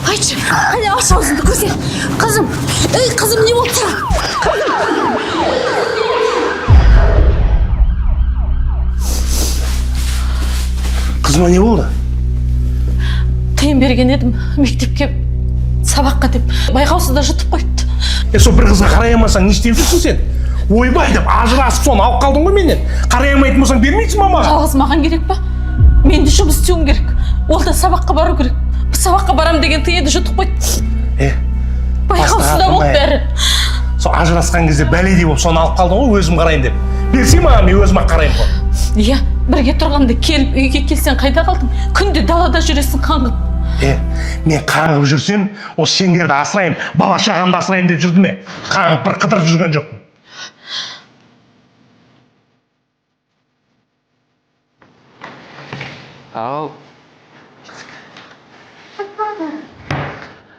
Айтшы, қане аш аузыңды көрсе. Қызым, қызым не болып тұр? Қызыма не болды? Тыйым берген едім мектепке сабаққа деп. Байқаусызда жұтып қойыпты. Сол бір қызға қарай алмасаң не істеп жүрсің сен? Ойбай деп ажырасып соны алып қалдың ғой менен. Қарай алмайтын болсаң бермейсің ба маған? Жалғыз маған керек па? Мен де жұмыс істеуім керек. Ол да сабаққа бару керек. Сабаққа барам деген тыйды жұтып қойды. Байқаусызда болды бәрі. Сол ажырасқан кезде бәледей болып соны алып қалдың ғой, өзім қарайын деп. Берсей маған, мен өзім ақ қараймын ғой. Иә, бірге тұрғанда келіп үйге келсең қайда қалдың? Күнде далада жүресің қаңғып. Мен қаңғып жүрсем, осы сендерді асырайын, бала шағамды асырайын деп жүрді ме? Қаңғып бір қыдырып жүрген жоқпын. Ал.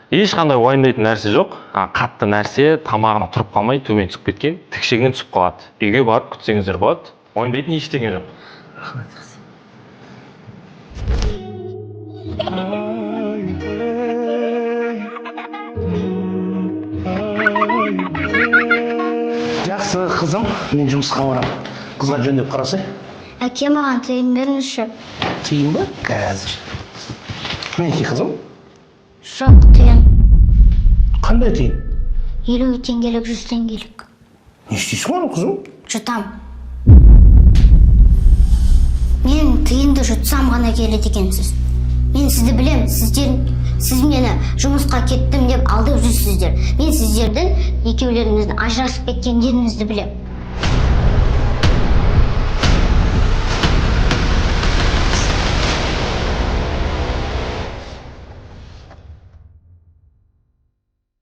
Ешқандай уайымдайтын нәрсе жоқ. Қатты нәрсе тамағына тұрып қалмай төмен түсіп кеткен, тікшегінен түсіп қалады. Үйге барып күтсеңіздер болады. Уайымдайтын ештеңе жоқ. Жақсы қызым, мен жұмысқа барамын. Қызға жөндеп қарасай. Әке маған тыйым беріңізші. Тиын ба? Қазір. Мінекей қызым. Жоқ, тыйым. Қандай тиын? 50 теңгелік, 100 теңгелік. Не істейсің оны қызым? Жұтам. Мен тыйымды жұтсам ғана келеді екенсіз. Мен сізді білем, сіз мені жұмысқа кеттім деп алдап жүрсіздер. Мен сіздердің екеулеріңіздің ажырасып кеткендеріңізді білем.